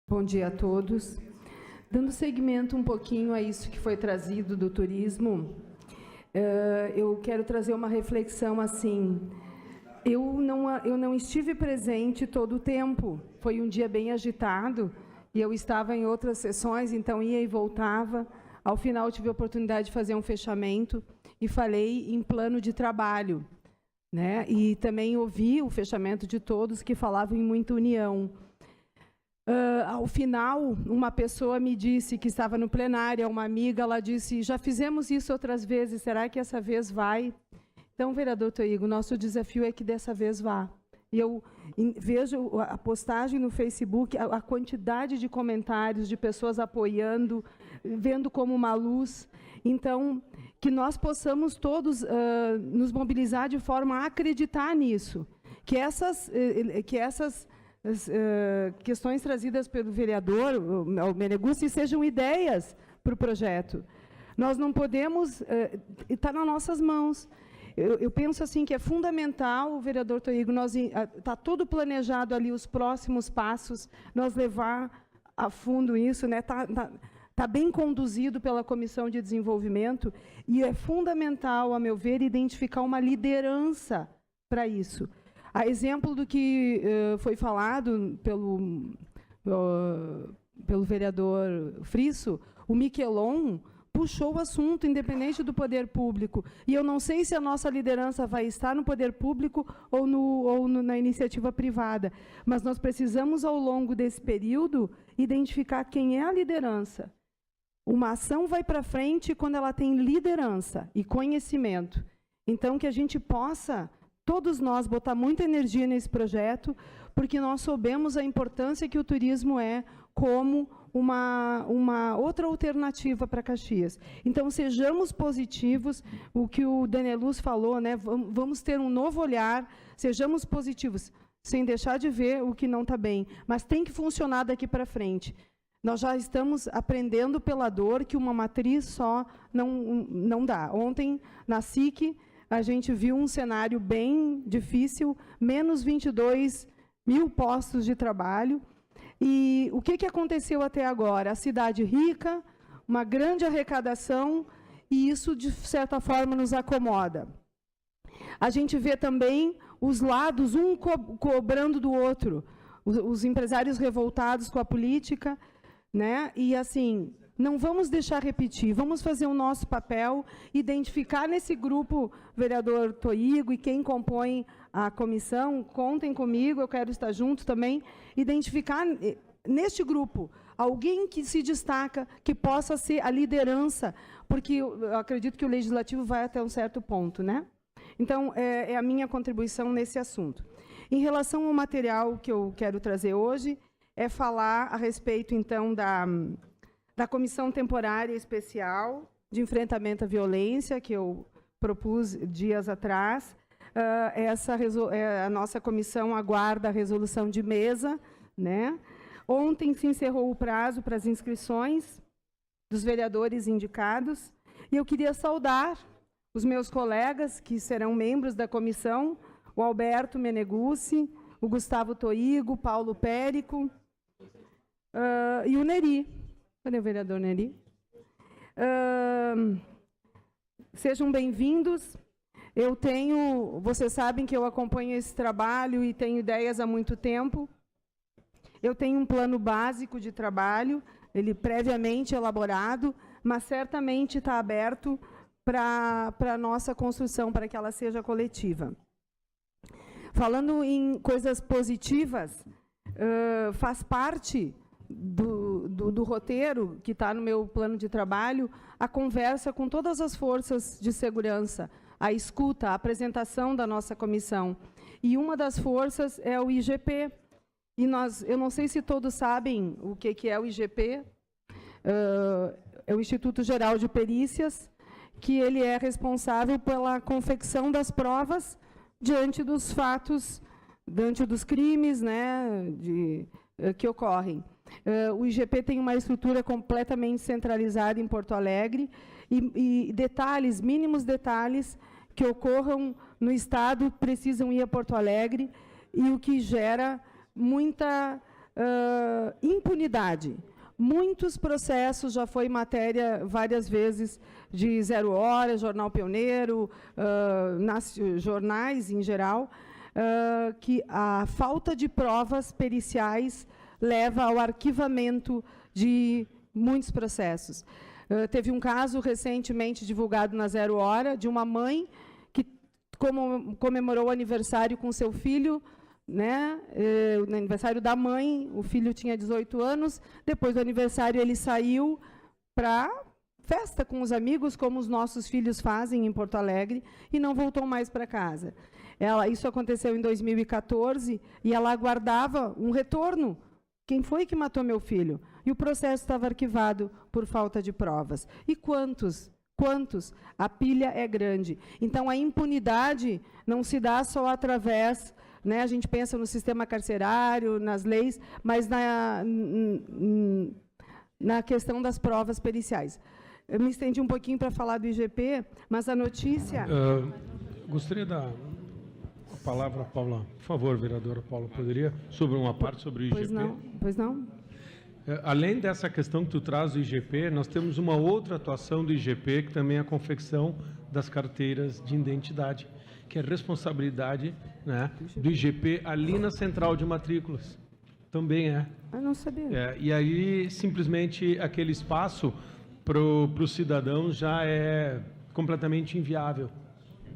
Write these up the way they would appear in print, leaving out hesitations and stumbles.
Bom dia a todos. Dando seguimento um pouquinho a isso que foi trazido do turismo, eu quero trazer uma reflexão assim. Eu não estive presente todo o tempo. Foi um dia bem agitado e eu estava em outras sessões, então ia e voltava. Ao final, tive a oportunidade de fazer um fechamento e falei em plano de trabalho, né? E também ouvi o fechamento de todos que falavam em muita união. Ao final, uma pessoa me disse que estava no plenário, uma amiga, ela disse, já fizemos isso outras vezes, será que essa vez vai? Então, vereador Toigo, nosso desafio é que dessa vez vá. E eu vejo a postagem no Facebook, a quantidade de comentários, de pessoas apoiando, vendo como uma luz. Então, que nós possamos todos nos mobilizar de forma a acreditar nisso. Que essas questões trazidas pelo vereador o Meneguzzi sejam ideias para o projeto. Nós não podemos, está nas nossas mãos. Eu penso assim que é fundamental, vereador Toigo, está tudo planejado ali, os próximos passos, nós levar a fundo isso, né? Está bem conduzido pela Comissão de Desenvolvimento e é fundamental, a meu ver, identificar uma liderança para isso. A exemplo do que foi falado pelo vereador Frisso, o Miquelon puxou o assunto, independente do poder público. E eu não sei se a nossa liderança vai estar no poder público ou na iniciativa privada, mas nós precisamos, ao longo desse período, identificar quem é a liderança. Uma ação vai para frente quando ela tem liderança e conhecimento. Então, que a gente possa, todos nós, botar muita energia nesse projeto, porque nós soubemos a importância que o turismo é como uma outra alternativa para Caxias. Então, sejamos positivos, o que o Danieluz falou, né? Vamos ter um novo olhar, sejamos positivos, sem deixar de ver o que não está bem, mas tem que funcionar daqui para frente. Nós já estamos aprendendo pela dor que uma matriz só não dá. Ontem, na SIC, a gente viu um cenário bem difícil, menos 22 mil postos de trabalho. E o que aconteceu até agora? A cidade rica, uma grande arrecadação, e isso, de certa forma, nos acomoda. A gente vê também os lados, um cobrando do outro, os empresários revoltados com a política, né? E, assim, não vamos deixar repetir, vamos fazer o nosso papel, identificar nesse grupo, vereador Toigo e quem compõe a comissão, contem comigo, eu quero estar junto também, identificar neste grupo alguém que se destaca, que possa ser a liderança, porque eu acredito que o legislativo vai até um certo ponto, né? Então, é a minha contribuição nesse assunto. Em relação ao material que eu quero trazer hoje, é falar a respeito, então, da Comissão Temporária Especial de Enfrentamento à Violência, que eu propus dias atrás. A nossa comissão aguarda a resolução de mesa, né? Ontem se encerrou o prazo para as inscrições dos vereadores indicados, e eu queria saudar os meus colegas, que serão membros da comissão, o Alberto Meneguzzi, o Gustavo Toigo, o Paulo Périco, e o Neri. Cadê o vereador Neri? Sejam bem-vindos. Vocês sabem que eu acompanho esse trabalho e tenho ideias há muito tempo. Eu tenho um plano básico de trabalho, ele previamente elaborado, mas certamente está aberto para a nossa construção, para que ela seja coletiva. Falando em coisas positivas, faz parte do roteiro que está no meu plano de trabalho, a conversa com todas as forças de segurança, a escuta, a apresentação da nossa comissão. E uma das forças é o IGP. E eu não sei se todos sabem o que é o IGP, é o Instituto Geral de Perícias, que ele é responsável pela confecção das provas diante dos fatos, diante dos crimes, né, que ocorrem. O IGP tem uma estrutura completamente centralizada em Porto Alegre e detalhes, mínimos detalhes que ocorram no Estado precisam ir a Porto Alegre, e o que gera muita Impunidade. Muitos processos, já foi matéria várias vezes de Zero Hora, Jornal Pioneiro, jornais em geral, que a falta de provas periciais leva ao arquivamento de muitos processos. Teve um caso recentemente divulgado na Zero Hora de uma mãe que comemorou o aniversário com seu filho, né? No aniversário da mãe, o filho tinha 18 anos, depois do aniversário ele saiu para festa com os amigos, como os nossos filhos fazem em Porto Alegre, e não voltou mais para casa. Isso aconteceu em 2014, e ela aguardava um retorno. Quem foi que matou meu filho? E o processo estava arquivado por falta de provas. E quantos? Quantos? A pilha é grande. Então, a impunidade não se dá só através... Né, a gente pensa no sistema carcerário, nas leis, mas na questão das provas periciais. Eu me estendi um pouquinho para falar do IGP, mas a notícia... Gostaria da a palavra, Paula. Por favor, vereadora Paula, poderia? Sobre uma parte sobre o IGP? Pois não, pois não. Além dessa questão que tu traz do IGP, nós temos uma outra atuação do IGP, que também é a confecção das carteiras de identidade, que é responsabilidade, né, do IGP ali na central de matrículas. Também é. Eu não sabia. E aí, simplesmente, aquele espaço para o cidadão já é completamente inviável.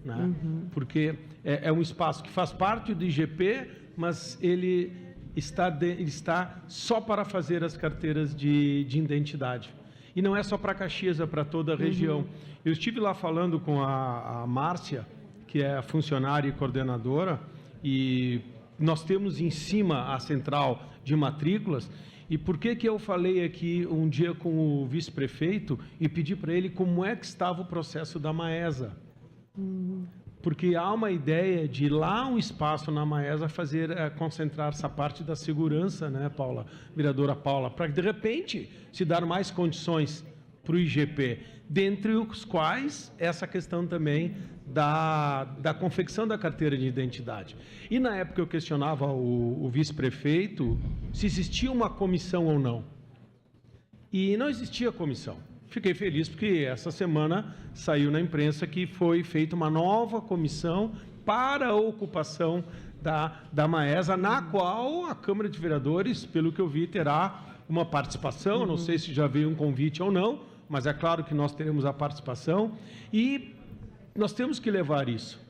Né? Porque é um espaço que faz parte do IGP, mas ele está só para fazer as carteiras de identidade. E não é só para Caxias, é para toda a região. Eu estive lá falando com a Márcia, que é a funcionária e coordenadora, e nós temos em cima a central de matrículas. E por que eu falei aqui um dia com o vice-prefeito e pedi para ele como é que estava o processo da Maesa? Porque há uma ideia de lá um espaço na Maesa concentrar essa parte da segurança, né, Paula, vereadora Paula, para de repente se dar mais condições para o IGP, dentre os quais essa questão também da confecção da carteira de identidade. E na época eu questionava o vice-prefeito se existia uma comissão ou não. E não existia comissão. Fiquei feliz porque essa semana saiu na imprensa que foi feita uma nova comissão para a ocupação da Maesa, na qual a Câmara de Vereadores, pelo que eu vi, terá uma participação. Não sei se já veio um convite ou não, mas é claro que nós teremos a participação e nós temos que levar isso,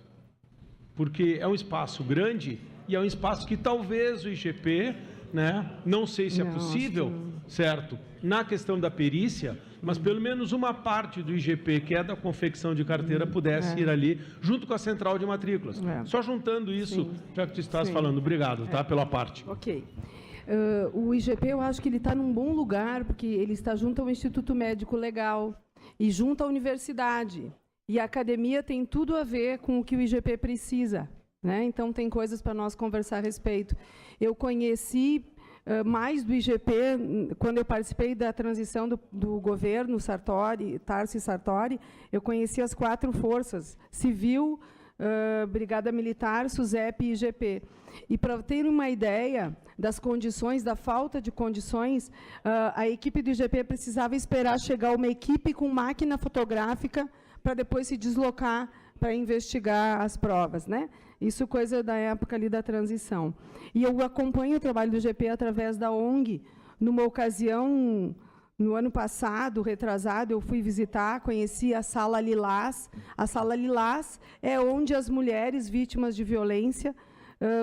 porque é um espaço grande e é um espaço que talvez o IGP, né, não sei se é possível, certo, na questão da perícia, mas pelo menos uma parte do IGP, que é da confecção de carteira, pudesse ir ali, junto com a central de matrículas. Só juntando isso, já que tu estás falando. Obrigado, tá, pela parte. Ok. O IGP, eu acho que ele está num bom lugar, porque ele está junto ao Instituto Médico Legal e junto à universidade. E a academia tem tudo a ver com o que o IGP precisa, né? Então, tem coisas para nós conversar a respeito. Eu conheci mais do IGP quando eu participei da transição do governo Tarso Sartori. Eu conheci as 4 forças, Civil, Brigada Militar, SUSEP e IGP. E, para ter uma ideia das condições, da falta de condições, a equipe do IGP precisava esperar chegar uma equipe com máquina fotográfica para depois se deslocar para investigar as provas, né? Isso coisa da época ali da transição. E eu acompanho o trabalho do IGP através da ONG. Numa ocasião, no ano passado, retrasado, eu fui visitar, conheci a Sala Lilás. A Sala Lilás é onde as mulheres vítimas de violência,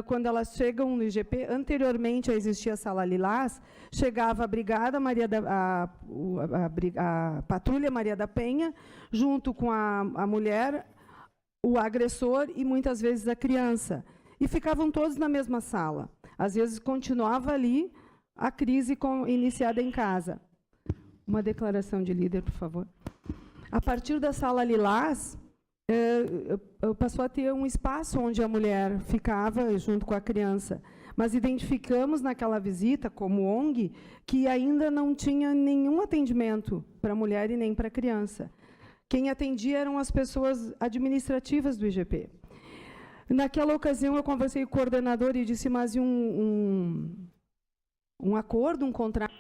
quando elas chegam no IGP, anteriormente a existir a Sala Lilás, chegava a Brigada a Patrulha Maria da Penha, junto com a mulher, o agressor e, muitas vezes, a criança. E ficavam todos na mesma sala. Às vezes, continuava ali a crise iniciada em casa. Uma declaração de líder, por favor. A partir da Sala Lilás, passou a ter um espaço onde a mulher ficava junto com a criança. Mas identificamos naquela visita, como ONG, que ainda não tinha nenhum atendimento para a mulher e nem para a criança. Quem atendia eram as pessoas administrativas do IGP. Naquela ocasião, eu conversei com o coordenador e disse, mas um acordo, um contrato.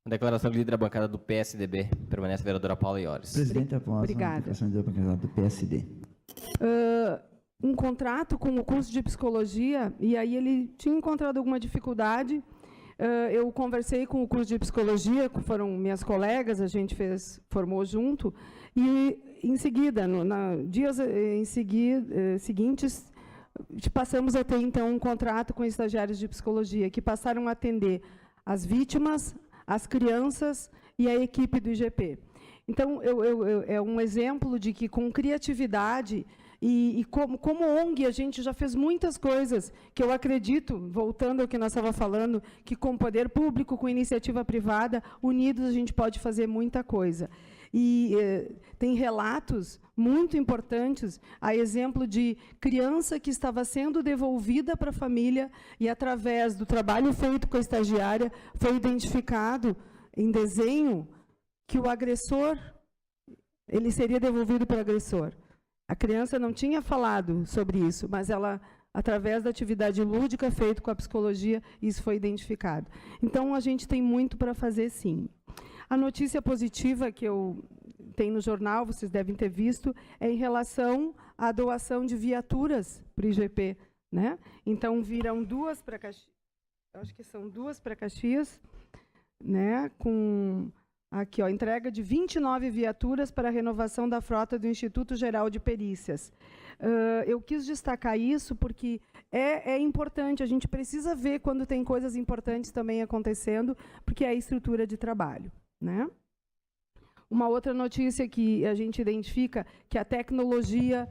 Declaração de líder da bancada do PSDB. Permanece a vereadora Paula Iores. Presidente, após a Obrigada. declaração de líder da bancada do PSD. Um contrato com o curso de psicologia, e aí ele tinha encontrado alguma dificuldade. Eu conversei com o curso de psicologia, que foram minhas colegas, a gente formou junto, e em seguida, dias seguintes, passamos a ter, então, um contrato com estagiários de psicologia, que passaram a atender as vítimas, as crianças e a equipe do IGP. Então, é um exemplo de que, com criatividade, e como ONG, a gente já fez muitas coisas que eu acredito, voltando ao que nós estávamos falando, que com o poder público, com iniciativa privada, unidos a gente pode fazer muita coisa. E tem relatos muito importantes, a exemplo de criança que estava sendo devolvida para a família e, através do trabalho feito com a estagiária, foi identificado em desenho que o agressor, ele seria devolvido para o agressor. A criança não tinha falado sobre isso, mas ela, através da atividade lúdica feita com a psicologia, isso foi identificado. Então, a gente tem muito para fazer, sim. A notícia positiva que eu tenho no jornal, vocês devem ter visto, é em relação à doação de viaturas para o IGP, né? Então, viram 2 para Caxias, acho que são 2 para Caxias, né? Com aqui, ó, entrega de 29 viaturas para a renovação da frota do Instituto Geral de Perícias. Eu quis destacar isso porque é importante, a gente precisa ver quando tem coisas importantes também acontecendo, porque é a estrutura de trabalho, né? Uma outra notícia que a gente identifica, que a tecnologia...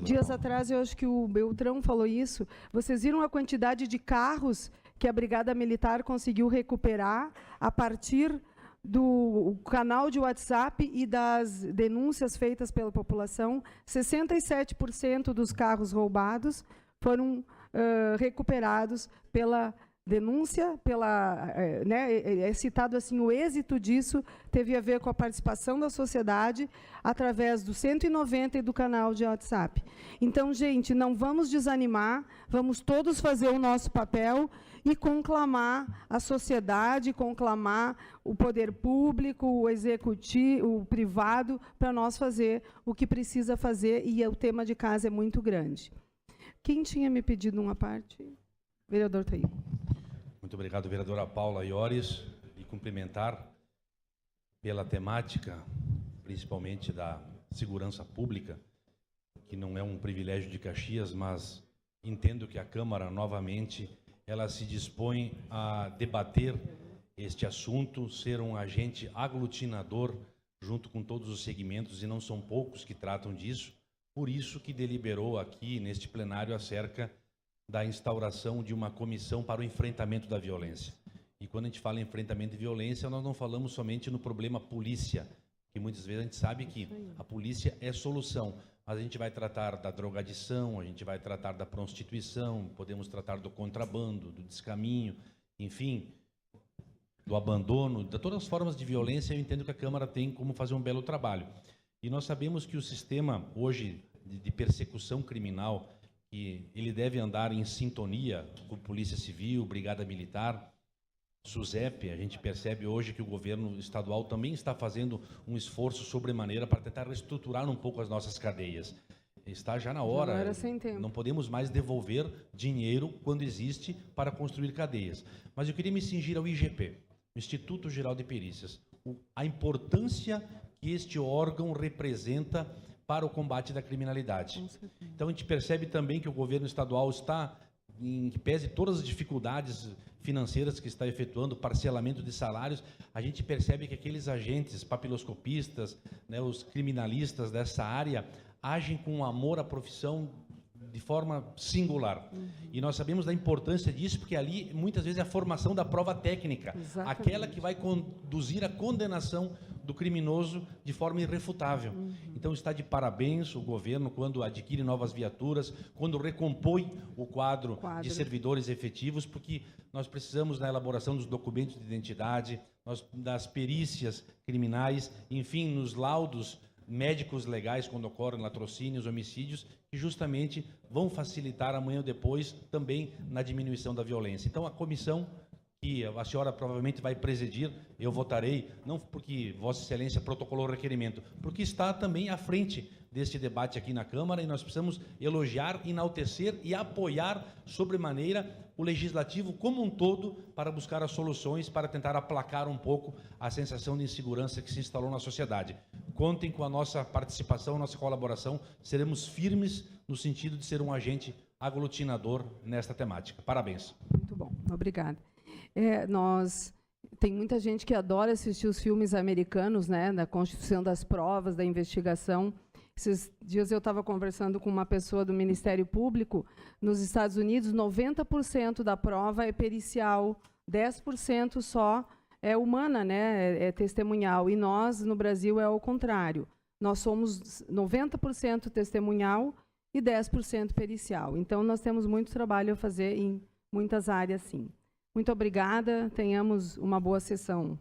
Dias atrás, eu acho que o Beltrão falou isso, vocês viram a quantidade de carros que a Brigada Militar conseguiu recuperar a partir do canal de WhatsApp e das denúncias feitas pela população. 67% dos carros roubados foram recuperados pela denúncia, é citado assim, o êxito disso teve a ver com a participação da sociedade através do 190 e do canal de WhatsApp. Então, gente, não vamos desanimar, vamos todos fazer o nosso papel e conclamar a sociedade, conclamar o poder público, o executivo, o privado, para nós fazer o que precisa fazer, e o tema de casa é muito grande. Quem tinha me pedido uma parte? Vereador Taíbo. Muito obrigado, vereadora Paula Iores, e cumprimentar pela temática, principalmente da segurança pública, que não é um privilégio de Caxias, mas entendo que a Câmara, novamente, ela se dispõe a debater este assunto, ser um agente aglutinador junto com todos os segmentos, e não são poucos que tratam disso, por isso que deliberou aqui, neste plenário, acerca da instauração de uma comissão para o enfrentamento da violência. E quando a gente fala em enfrentamento de violência, nós não falamos somente no problema polícia, que muitas vezes a gente sabe que a polícia é solução, mas a gente vai tratar da drogadição, a gente vai tratar da prostituição, podemos tratar do contrabando, do descaminho, enfim, do abandono, de todas as formas de violência. Eu entendo que a Câmara tem como fazer um belo trabalho. E nós sabemos que o sistema hoje de persecução criminal, que ele deve andar em sintonia com Polícia Civil, Brigada Militar, SUSEP. A gente percebe hoje que o governo estadual também está fazendo um esforço sobremaneira para tentar reestruturar um pouco as nossas cadeias. Está já na hora, não podemos mais devolver dinheiro quando existe para construir cadeias. Mas eu queria me cingir ao IGP, Instituto Geral de Perícias, a importância que este órgão representa para o combate da criminalidade. Então, a gente percebe também que o governo estadual está, em que pese todas as dificuldades financeiras que está efetuando, parcelamento de salários, a gente percebe que aqueles agentes papiloscopistas, né, os criminalistas dessa área, agem com amor à profissão de forma singular. E nós sabemos da importância disso, porque ali, muitas vezes, é a formação da prova técnica, aquela que vai conduzir à condenação do criminoso de forma irrefutável. Então, está de parabéns o governo quando adquire novas viaturas, quando recompõe o quadro de servidores efetivos, porque nós precisamos, na elaboração dos documentos de identidade, das perícias criminais, enfim, nos laudos médicos legais quando ocorrem latrocínios, homicídios, que justamente vão facilitar amanhã ou depois também na diminuição da violência. Então, a comissão que a senhora provavelmente vai presidir, eu votarei, não porque Vossa Excelência protocolou o requerimento, porque está também à frente deste debate aqui na Câmara, e nós precisamos elogiar, enaltecer e apoiar sobremaneira o Legislativo como um todo para buscar as soluções, para tentar aplacar um pouco a sensação de insegurança que se instalou na sociedade. Contem com a nossa participação, a nossa colaboração, seremos firmes no sentido de ser um agente aglutinador nesta temática. Parabéns. Muito bom, obrigada. Tem muita gente que adora assistir os filmes americanos, né, da constituição das provas, da investigação. Esses dias eu estava conversando com uma pessoa do Ministério Público. Nos Estados Unidos, 90% da prova é pericial, 10% só é humana, né, é testemunhal. E nós, no Brasil, é ao contrário. Nós somos 90% testemunhal e 10% pericial. Então, nós temos muito trabalho a fazer em muitas áreas, sim. Muito obrigada. Tenhamos uma boa sessão.